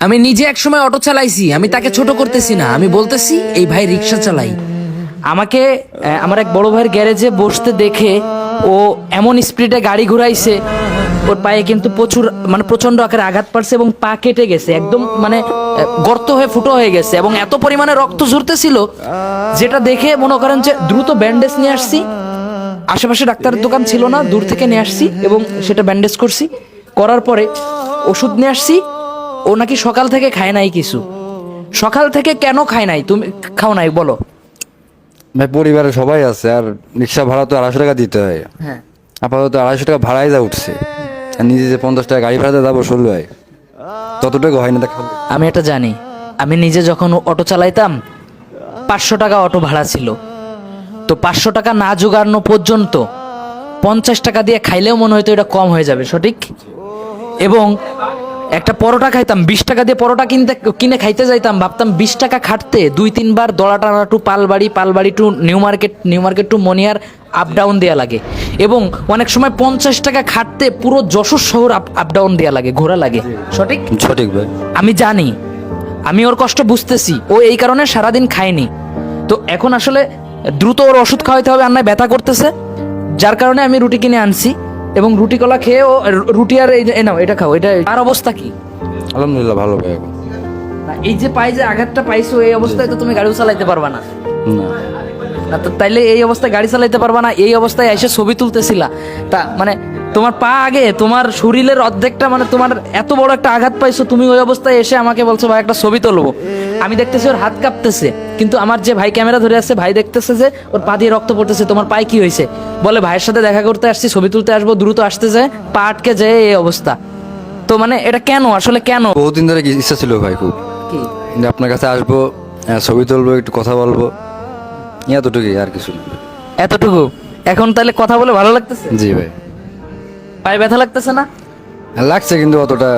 আমি নিজে একসময় অটো চালাইছি, আমি তাকে ছোট করতেছি না, আমি বলতেছি এই ভাই রিক্সা চালাই। আমাকে আমার এক বড় ভাইয়ের গ্যারেজে বসতে দেখে ও এমন স্পিডে গাড়ি ঘুরাইছে, ওর পায়ে কিন্তু প্রচন্ড আকারে আঘাত পারছে এবং পা কেটে গেছে, একদম গর্ত হয়ে ফুটো হয়ে গেছে এবং এত পরিমাণে রক্ত ঝরতেছিল, যেটা দেখে মনে করেন যে দ্রুত ব্যান্ডেজ নিয়ে আসছি। আশেপাশে ডাক্তারের দোকান ছিল না, দূর থেকে নিয়ে আসছি এবং সেটা ব্যান্ডেজ করছি। করার পরে ওষুধ নিয়ে আসছি। ও নাকি সকাল থেকে খায় নাই কিছু। সকাল থেকে কেন খায় নাই? তুমি খাও নাই বলো? ভাই পরিবারে সবাই আছে, আর রিক্সা ভাড়া তো 250 টাকা দিতে হয়। হ্যাঁ, আপাতত 250 টাকা ভাড়াই যা উঠছে, আর নিজে যে 50 টাকা গাড়ি ভাড়াতে যাবো 16 হয়, ততটুকু হয় না। আমি এটা জানি। আমি নিজে যখন অটো চালাইতাম 500 টাকা অটো ভাড়া ছিল। তো 500 টাকা না জোগানো পর্যন্ত 50 টাকা দিয়ে খাইলেও মনে হয়তো এটা কম হয়ে যাবে, সঠিক? এবং একটা পরোটা খাইতাম 20 টাকা দিয়ে, পরোটা কিনে খাইতে যাইতাম, ভাবতাম 20 টাকা খাটতে 2-3 বার Doratana to Palbari to new market to Moniar up down দেওয়া লাগে। এবং অনেক সময় 50 টাকা খাটতে পুরো যশোর শহর আপ ডাউন দেওয়া লাগে, ঘোরা লাগে, সঠিক? সঠিক ভাই। আমি জানি, আমি ওর কষ্ট বুঝতেছি। ও এই কারণে সারাদিন খায়নি। তো এখন আসলে দ্রুত ওর ওষুধ খাওয়াইতে হবে, আর নয় ব্যথা করতেছে, যার কারণে আমি রুটি কিনে আনছি এবং রুটি কলা খেয়ে ও রুটি আর এই নাও এটা খাও। এটা আর অবস্থা কি? আলহামদুলিল্লাহ ভালো ভাই। এখন না, এই যে যে আঘাতটা পাইছো, এই অবস্থায় তো তুমি গাড়িও চালাইতে পারবা না। না না তো তাইলে এই অবস্থায় গাড়ি চালাইতে পারবা না, এই অবস্থায় এসে ছবি তুলতেছিলা, তা তোমার পা আগে তোমার শরীরের অর্ধেকটা, তোমার এত বড় একটা আঘাত পাইছো, তুমি ওই অবস্থায় এসে আমাকে বলছো ভাই একটা ছবি তুলবো। আমি দেখতেছি ওর হাত কাঁপতেছে, কিন্তু আমার যে ভাই ক্যামেরা ধরে আছে, ভাই দেখতেছে যে ওর পা দিয়ে রক্ত পড়তেছে। তোমার পায়ে কি হয়েছে? বলে ভাইয়ের সাথে দেখা করতে আসছি, ছবি তুলতে আসবো, দ্রুত আসতে যায়, পা আটকে যায়, এই অবস্থা। তো এটা কেন, আসলে কেন? বহুদিন ধরে ইচ্ছা ছিল ভাই খুব, কি যে আপনার কাছে আসবো, ছবি তুলবো, একটু কথা বলবো, এতটুকুই, আর কিছু না। এতটুকু? এখন তাহলে কথা বলে ভালো লাগতেছে? জি ভাই। পায়ে ব্যথা লাগতেছে না? লাগছে কিন্তু অতটা।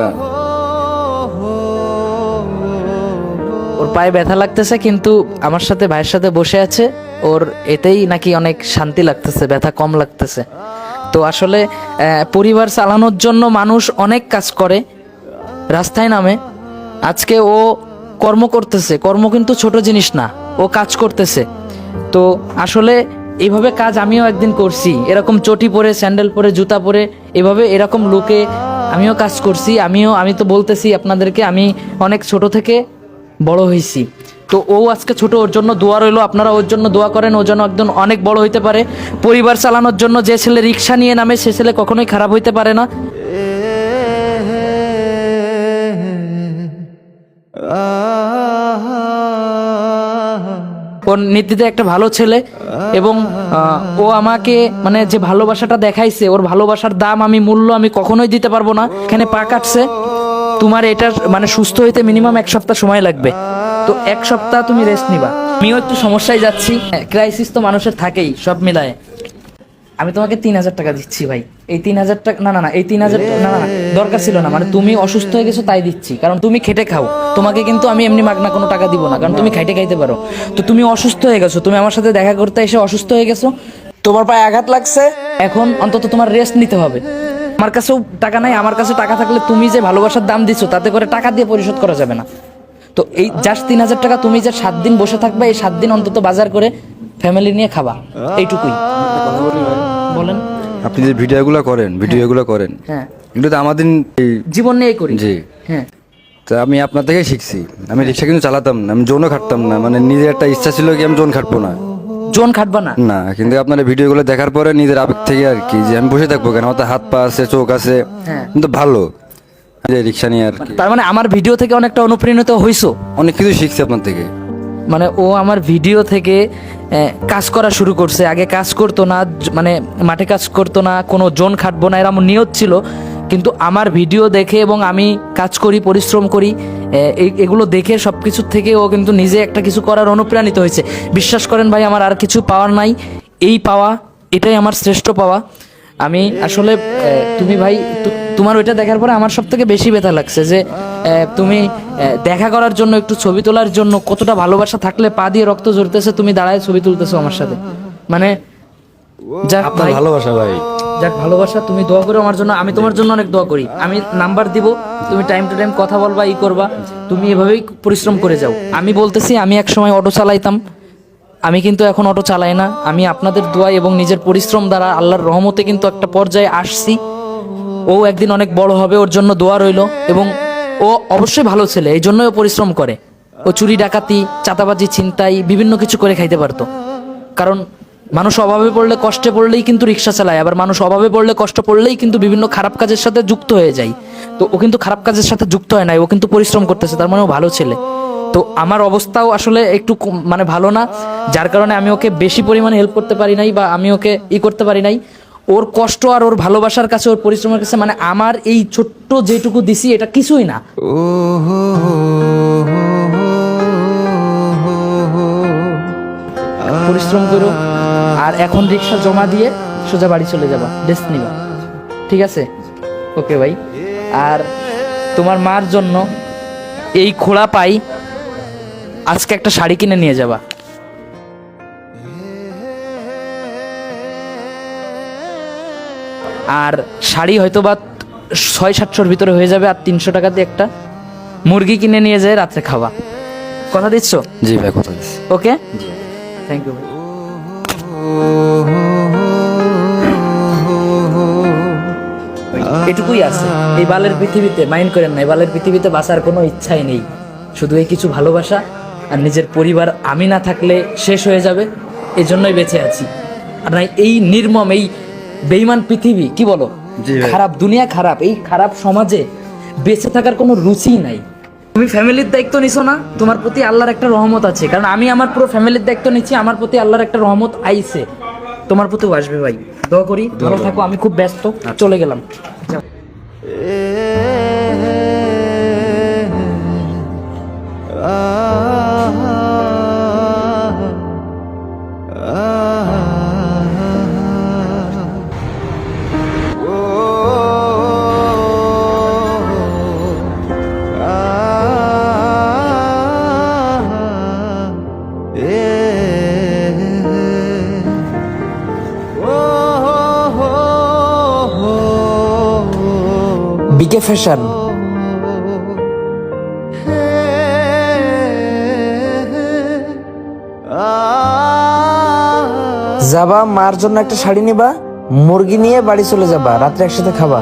ওর পায়ে ব্যথা লাগতেছে, কিন্তু আমার সাথে ভাইয়ের সাথে বসে আছে, ওর এতেই নাকি অনেক শান্তি লাগতেছে, ব্যথা কম লাগতেছে। তো আসলে পরিবার চালানোর জন্য মানুষ অনেক কাজ করে, রাস্তায় নামে। আজকে ও কর্ম করতেছে, কর্ম কিন্তু ছোট জিনিস না, ও কাজ করতেছে। তো আসলে এইভাবে কাজ আমিও একদিন করছি, এরকম চটি পরে, স্যান্ডেল পরে, জুতা পরে, এরকম লুকে আমিও কাজ করছি। আমি তো বলতেছি আপনাদেরকে, আমি অনেক ছোট থেকে বড় হয়েছি। তো ও আজকে ছোট, ওর জন্য দোয়া রইলো, আপনারা ওর জন্য দোয়া করেন, ও যেন একদম অনেক বড় হইতে পারে। পরিবার চালানোর জন্য যে ছেলে রিক্সা নিয়ে নামে, সে ছেলে কখনোই খারাপ হইতে পারে না। ওর নীতিতে একটা ভালো ছেলে, এবং ও আমাকে যে ভালোবাসাটা দেখাইছে, ওর ভালোবাসার দাম, মূল্য আমি কখনোই দিতে পারবো না। এখানে পা কাটছে, তোমার এটা সুস্থ হইতে মিনিমাম 1 সপ্তাহ সময় লাগবে। তো 1 সপ্তাহ তুমি রেস্ট নিবা। আমিও একটু সমস্যায় যাচ্ছি, ক্রাইসিস তো মানুষের থাকেই, সব মিলায়। আমি তোমাকে 3000 টাকা দিচ্ছি ভাই। এই 3000 টাকা না, এই 3000 না, দরকার ছিল না। তুমি অসুস্থ হয়ে গেছো তাই দিচ্ছি, কারণ তুমি খেটে খাও। তোমাকে কিন্তু আমি এমনি মাগনা কোনো টাকা দিব না, কারণ তুমি খাইতে খাইতে পারো। তো তুমি অসুস্থ হয়ে গেছো, তুমি আমার সাথে দেখা করতে এসে অসুস্থ হয়ে গেছো, তোমার পায়ে আঘাত লাগছে, এখন অন্তত তোমার রেস্ট নিতে হবে। আমার কাছেও টাকা নাই, আমার কাছে টাকা থাকলে তুমি যে ভালোবাসার দাম দিচ্ছ, তাতে করে টাকা দিয়ে পরিশোধ করা যাবে না। তো এই জাস্ট 3000 টাকা, তুমি যে 7 দিন বসে থাকবে, এই 7 দিন অন্তত বাজার করে ফ্যামিলি নিয়ে খাবা, এইটুকুই। বলেন। আপনি যে ভিডিওগুলো করেন, হ্যাঁ, এগুলো তো আমাদের জীবন নিয়েই করি। জি হ্যাঁ, তা আমি আপনার থেকে শিখছি। আমি রিক্সা কিন্তু চালাতাম না, আমি জোনও খাটতাম না, নিজের একটা ইচ্ছা ছিল কি আমি জোন খাটবো না। জোন খাটবা না? না, কিন্তু আপনার ভিডিওগুলো দেখার পরে নিজের আবেগ থেকে আর কি, যে আমি বসে থাকবো কেন, আমার তো হাত পা আছে, চোখ আছে, হ্যাঁ, কিন্তু ভালো যে রিক্সা নিয়ে আর কি। তার আমার ভিডিও থেকে অনেকটা অনুপ্রাণিত হইছো? অনেক কিছু শিখছি আপনার থেকে। ও আমার ভিডিও থেকে কাজ করা শুরু করছে। আগে কাজ করতো না, মাঠে কাজ করতো না, কোনো জোন খাটবো না, এরা আমার নিয়ত ছিল। কিন্তু আমার ভিডিও দেখে, এবং আমি কাজ করি, পরিশ্রম করি, এগুলো দেখে সব কিছুর থেকে ও কিন্তু নিজে একটা কিছু করার অনুপ্রাণিত হয়েছে। বিশ্বাস করেন ভাই, আমার আর কিছু পাওয়ার নাই, এই পাওয়া, এটাই আমার শ্রেষ্ঠ পাওয়া। আমি আসলে তুমি ভাই, তোমার ওইটা দেখার পরে আমার সব থেকে বেশি ব্যথা লাগছে যে তুমি দেখা করার জন্য, একটু ছবি তোলার জন্য কতটা ভালোবাসা থাকলে পা দিয়ে রক্ত ঝরতেছে, তুমি দাঁড়ায় ছবি তুলতেছো আমার সাথে। যাক আপনার ভাই, ভালোবাসা ভাই। যাক ভালোবাসা, তুমি দোয়া করো আমার জন্য, আমি তোমার জন্য অনেক দোয়া করি। আমি নাম্বার দিব, তুমি টাইম টু টাইম কথা বলবা, ই করবা, তুমি এভাবেই পরিশ্রম করে যাও। আমি বলতেছি, আমি এক সময় অটো চালাইতাম, আমি কিন্তু এখন অটো চালাই না। আমি আপনাদের দোয়া এবং নিজের পরিশ্রম দ্বারা আল্লাহর রহমতে কিন্তু একটা পর্যায়ে আসছি। ও একদিন অনেক বড় হবে, ওর জন্য দোয়া রইলো। এবং ও অবশ্যই ভালো ছেলে, এই জন্যই ও পরিশ্রম করে। ও চুরি ডাকাতি, চাঁদাবাজি, ছিনতাই বিভিন্ন কিছু করে খাইতে পারতো। কারণ মানুষ অভাবে পড়লে, কষ্টে পড়লেই কিন্তু রিক্সা চালায়, আবার মানুষ অভাবে পড়লে, কষ্ট পড়লেই কিন্তু বিভিন্ন খারাপ কাজের সাথে যুক্ত হয়ে যায়। তো ও কিন্তু খারাপ কাজের সাথে যুক্ত হয় নাই, ও কিন্তু পরিশ্রম করতেছে, তার মানে ও ভালো ছেলে। তো আমার অবস্থাও আসলে একটু মানে ভালো না, যার কারণে আমি ওকে বেশি পরিমাণে হেল্প করতে পারি নাই, বা আমি ওকে করতে পারি নাই। ওর কষ্ট আর ওর ভালোবাসার কাছে, ওর পরিশ্রমের কাছে, মানে আমার এই ছোট্ট যেটুকু দিছি এটা কিছুই না। পরিশ্রম করো, আর এখন রিক্সা জমা দিয়ে সোজা বাড়ি চলে যাবা, রেস্ট নিবা, ঠিক আছে? ওকে ভাই। আর তোমার মার জন্য এই খোলা পাই আজকে একটা শাড়ি কিনে নিয়ে যাবা। আর শাড়ি হয়তো বা 600-700-র ভিতরে হয়ে যাবে, আর 300 টাকা দিয়ে একটা মুরগি কিনে নিয়ে যায়, রাত্রে খাওয়া। কথা দিচ্ছ? জি ভাই, কথা দিচ্ছি। ওকে, থ্যাংক ইউ ভাই। এটুকুই আছে এই বালের পৃথিবীতে, মাইন্ড করেন না, এই বালের পৃথিবীতে বাঁচার কোনো ইচ্ছাই নেই, শুধু এই কিছু ভালোবাসা আর নিজের পরিবার। আমি না থাকলে শেষ হয়ে যাবে, এই জন্যই বেঁচে আছি। আর নাই এই নির্মম, এই বেইমান পৃথিবী, কি বলো, জি ভাই। খারাপ দুনিয়া, খারাপ এই খারাপ সমাজে বেঁচে থাকার কোনো রুচিই নাই। তুমি ফ্যামিলির দায়িত্ব নিছো না, তোমার প্রতি আল্লাহর একটা রহমত আছে। কারণ আমি আমার পুরো ফ্যামিলির দায়িত্ব নিচ্ছি, আমার প্রতি আল্লাহর একটা রহমত আইছে, তোমার প্রতিও আসবে ভাই। দোয়া করি, ভালো থাকো, আমি খুব ব্যস্ত, চলে গেলাম। বিকে ফ্যাশন, যাবা মার জন্য একটা শাড়ি নিবা, মুরগি নিয়ে বাড়ি চলে যাবা, রাত্রে একসাথে খাবা।